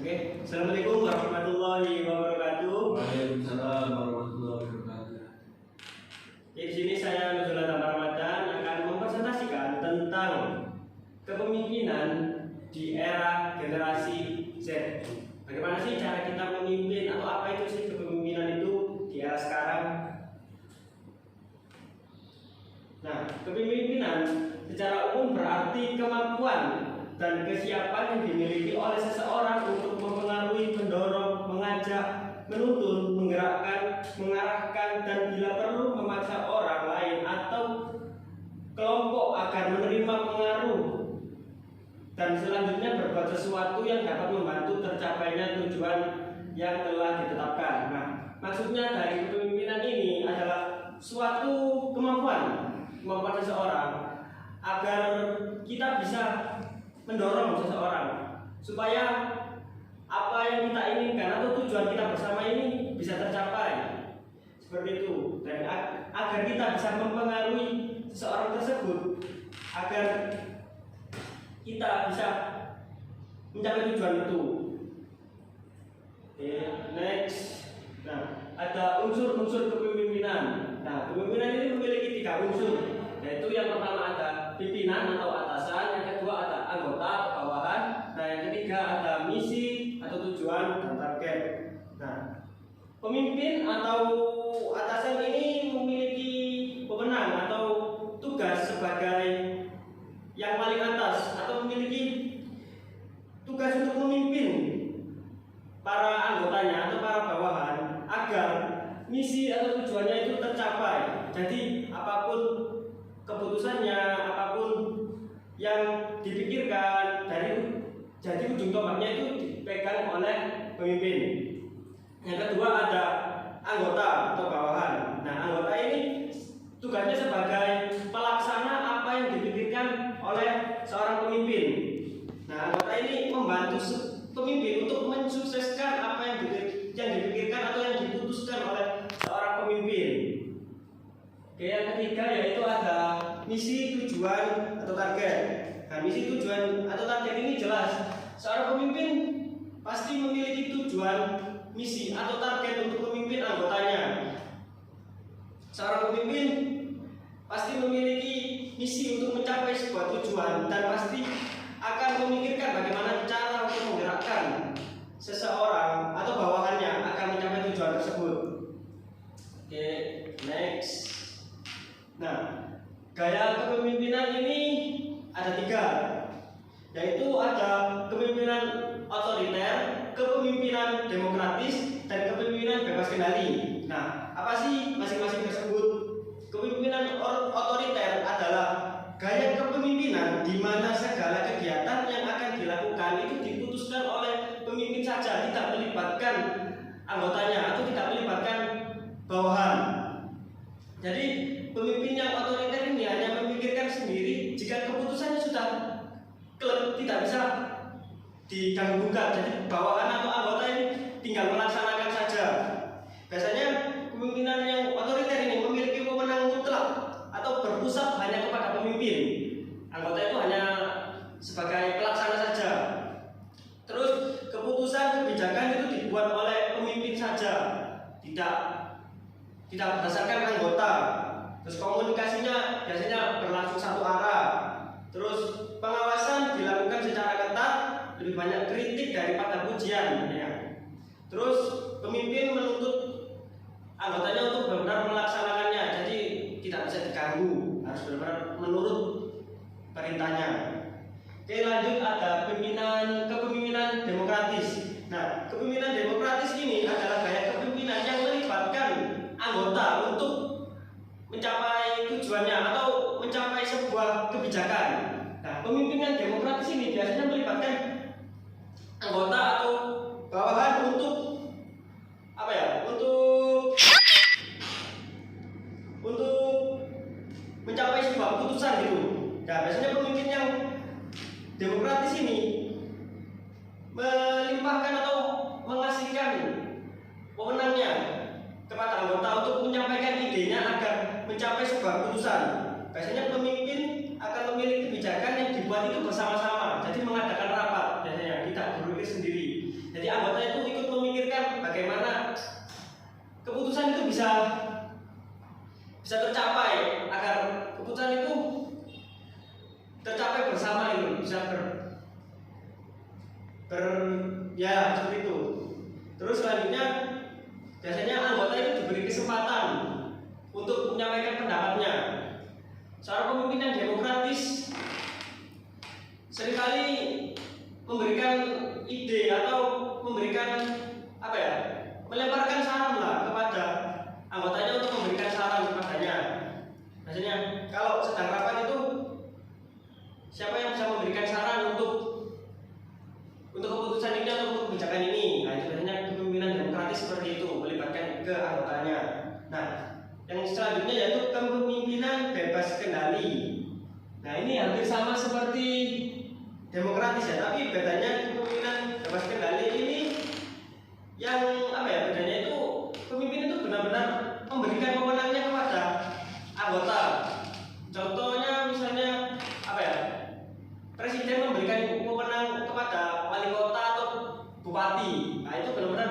Oke, Assalamualaikum warahmatullahi wabarakatuh. Waalaikumsalam warahmatullahi wabarakatuh. Di sini saya Nuzul Ramadan akan mempresentasikan tentang kepemimpinan di era generasi Z. Bagaimana sih cara kita memimpin atau apa itu sih kepemimpinan itu di era sekarang? Nah, kepemimpinan secara umum berarti kemampuan dan kesiapan yang dimiliki oleh seseorang untuk mempengaruhi, mendorong, mengajak, menuntun, menggerakkan, mengarahkan, dan bila perlu memaksa orang lain atau kelompok agar menerima pengaruh, dan selanjutnya berbuat sesuatu yang dapat membantu tercapainya tujuan yang telah ditetapkan. Nah, maksudnya dari kepemimpinan ini adalah suatu kemampuan seseorang agar kita bisa mendorong seseorang supaya apa yang kita inginkan atau tujuan kita bersama ini bisa tercapai, seperti itu. Dan agar kita bisa mempengaruhi seseorang tersebut agar kita bisa mencapai tujuan itu. Oke, next. Nah, ada unsur-unsur kepemimpinan. Nah, kepemimpinan ini memiliki 3 unsur, yaitu yang pertama ada pimpinan atau atasan, yang kedua ada anggota atau bawahan, nah yang ketiga ada misi atau tujuan dan target. Nah, pemimpin atau atasan ini memiliki wewenang atau tugas sebagai yang paling atas atau memiliki tugas untuk memimpin para anggotanya atau para bawahan agar misi atau tujuannya itu tercapai. Jadi apapun keputusannya, apapun yang dipikirkan jadi ujung tombaknya itu dipegang oleh pemimpin. Yang kedua ada anggota atau bawahan. Nah, anggota ini tugasnya sebagai pelaksana apa yang dipikirkan oleh seorang pemimpin. Nah, anggota ini membantu pemimpin untuk mensukseskan apa yang dipikirkan atau yang diputuskan oleh seorang pemimpin. Oke, yang ketiga yaitu ada misi, tujuan, atau target. Nah, misi, tujuan, atau target ini jelas. Seorang pemimpin pasti memiliki tujuan, misi, atau target untuk memimpin anggotanya. Seorang pemimpin pasti memiliki misi untuk mencapai sebuah tujuan dan pasti akan memikirkan bagaimana cara untuk menggerakkan seseorang atau bawahannya akan mencapai tujuan tersebut. Oke, next. Nah, gaya kepemimpinan ini ada 3, yaitu ada kepemimpinan otoriter, kepemimpinan demokratis, dan kepemimpinan bebas kendali. Nah, apa sih masing-masing tersebut? Kepemimpinan otoriter adalah gaya kepemimpinan di mana segala kegiatan yang akan dilakukan itu diputuskan oleh pemimpin saja, tidak melibatkan anggotanya atau tidak melibatkan bawahan. Jadi pemimpin yang otoriter ini hanya memikirkan sendiri, jika keputusannya sudah tidak bisa diganggu gugat. Jadi bawahan atau anggota ini tinggal melaksanakan saja. Biasanya kepemimpinan yang otoriter ini memiliki wewenang mutlak atau berpusat hanya kepada pemimpin. Anggota itu hanya sebagai pelaksana saja. Terus keputusan kebijakan itu dibuat oleh pemimpin saja, tidak berdasarkan anggota. Terus komunikasinya biasanya berlangsung satu arah. Terus pengawasan dilakukan secara ketat, lebih banyak kritik daripada pujian, ya. Terus pemimpin menuntut anggotanya untuk benar-benar melaksanakannya, jadi tidak bisa diganggu, harus benar-benar menurut perintahnya. Oke, lanjut ada kepemimpinan demokratis. Nah, kepemimpinan demokratis ini adalah gaya kepemimpinan yang melibatkan anggota untuk mencapai tujuannya atau mencapai sebuah kebijakan. Nah, pemimpin yang demokratis ini biasanya melibatkan anggota atau bawahan untuk mencapai sebuah keputusan gitu. Nah, biasanya pemimpin yang demokratis ini melimpahkan atau mengasihkan wewenangnya kepada anggota untuk menyampaikan idenya agar mencapai sebuah keputusan. Biasanya pemimpin akan memilih kebijakan yang dibuat itu bersama-sama. Jadi mengadakan rapat, biasanya tidak berpikir sendiri. Jadi keputusan itu bisa tercapai, agar keputusan itu tercapai bersama itu bisa ya seperti itu. Terus selanjutnya biasanya anggota itu diberi kesempatan untuk menyampaikan pendapatnya. Seorang pemimpin yang demokratis seringkali memberikan ide atau memberikan melemparkan saran lah kepada anggotanya untuk memberikan saran kepadanya. Biasanya kalau sedang rapat itu siapa yang bisa memberikan saran untuk keputusan ini atau untuk kebijakan ini. Nah, itu biasanya kepemimpinan demokratis seperti itu, melibatkan ke anggotanya. Nah, yang selanjutnya yaitu kepemimpinan bebas kendali. Nah, ini hampir sama seperti demokratis ya, tapi bedanya kepemimpinan bebas kendali ini yang bedanya itu pemimpin itu benar-benar memberikan wewenangnya kepada anggota. Contohnya misalnya presiden memberikan wewenang kepada wali kota atau bupati. Nah, itu benar-benar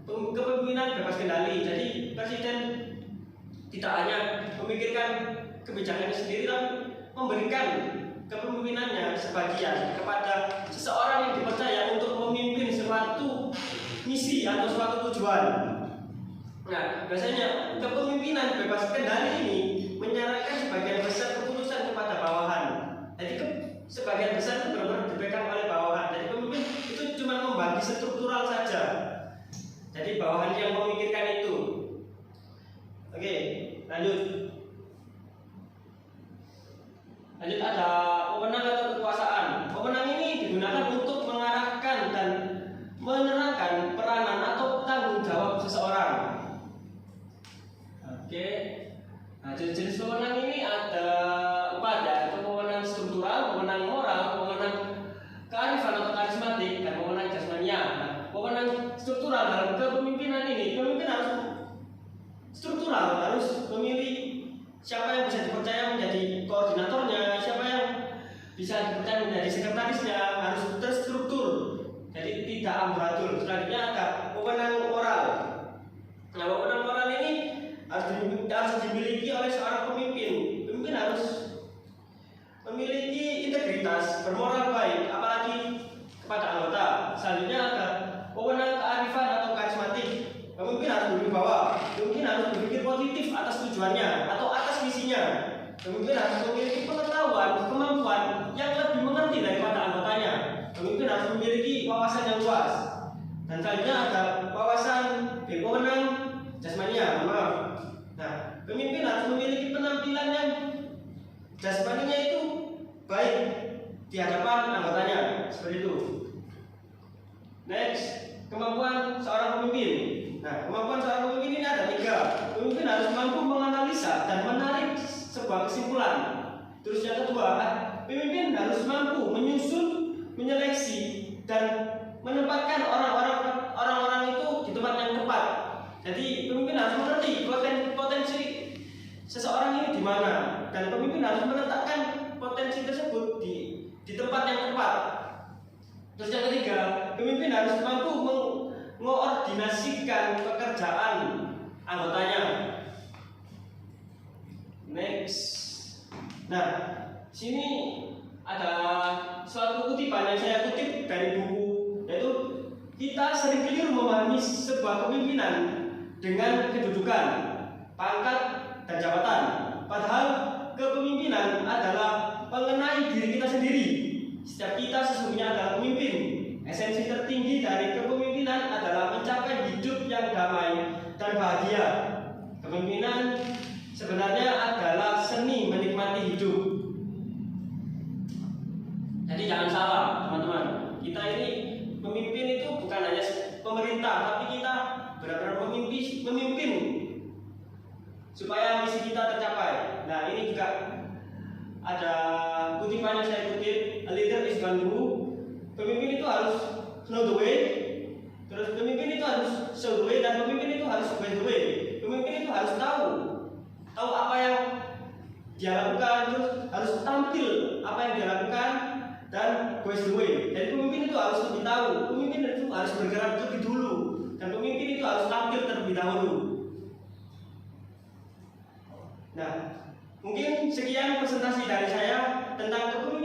kepemimpinan bebas kendali. Jadi presiden tidak hanya memikirkan kebijakannya sendiri, tapi memberikan kepemimpinannya sebagian kepada seseorang yang dipercaya untuk memimpin suatu misi atau suatu tujuan. Nah, biasanya kepemimpinan bebas kendali ini menyarankan sebagian besar keputusan kepada bawahan. Jadi sebagian besar itu benar-benar dipegang oleh bawahan. Jadi pemimpin itu cuma membagi struktural saja. Jadi bawahan yang memikirkan itu. Oke, lanjut ada wewenang atau kekuasaan. Wewenang ini digunakan untuk mengarahkan dan menerangkan peranan atau tanggung jawab seseorang. Oke. Nah, jenis wewenang ini ada 4 ya. Itu wewenang struktural, wewenang moral, wewenang kearifan atau karismatik, dan wewenang jasmania. Nah, wewenang struktural dalam kepemimpinan ini, pemimpin harus struktural, harus memilih siapa yang bisa dipercaya menjadi koordinatornya, siapa yang bisa dipercaya menjadi sekretarisnya, harus terstruktur. Jadi tidak amburadul. Selanjutnya ada wewenang moral. Nah, wewenang moral ini harus dimiliki oleh seorang pemimpin. Pemimpin harus memiliki integritas, bermoral baik, apalagi kepada anggota. Selanjutnya ada wewenang kearifan atau karismatik. Pemimpin harus berwibawa. Pemimpin harus berpikir positif atas tujuannya atau atas misinya. Pemimpin harus memiliki pengetahuan, kemampuan yang lebih mengerti daripada anggotanya. Pemimpin harus memiliki wawasan yang luas. Dan selanjutnya ada wawasan wewenang jasmania. Nah, pemimpin harus memiliki penampilan yang jasmaninya itu baik di hadapan anggotanya. Seperti itu. Next, kemampuan seorang pemimpin. Nah, kemampuan seorang pemimpin ini ada 3. Pemimpin harus mampu menganalisa dan menarik sebuah kesimpulan. Terus yang kedua, pemimpin harus mampu menyusun, menyeleksi, dan menempatkan orang-orang itu di tempat yang tepat. Jadi pemimpin harus mengerti potensi seseorang ini di mana, dan pemimpin harus meletakkan potensi tersebut di tempat yang tepat. Terus yang ketiga, pemimpin harus mampu mengoordinasikan pekerjaan anggotanya. Next. Nah, sini ada suatu kutipan yang saya kutip dari buku, yaitu kita sering keliru memahami sebuah kepemimpinan dengan kedudukan, pangkat, dan jabatan. Padahal kepemimpinan adalah mengenai diri kita sendiri. Setiap kita sesungguhnya adalah pemimpin. Esensi tertinggi dari kepemimpinan adalah mencapai hidup yang damai dan bahagia. Kepemimpinan sebenarnya adalah seni menikmati hidup. Jadi jangan salah, teman-teman. Kita ini pemimpin itu bukan hanya pemerintah, tapi kita benar-benar memimpin supaya misi kita tercapai. Nah, ini juga ada kutipan yang saya kutip, a leader is one who. Pemimpin itu harus know the way, terus pemimpin itu harus show the way, dan pemimpin itu harus obey the way. Pemimpin itu harus tahu apa yang dia lakukan, terus harus tampil apa yang dia lakukan, dan go the way. Jadi pemimpin itu harus lebih tahu, pemimpin itu harus bergerak lebih dulu, dan pemimpin itu harus tampil terlebih dahulu. Nah, mungkin sekian presentasi dari saya tentang kepemimpinan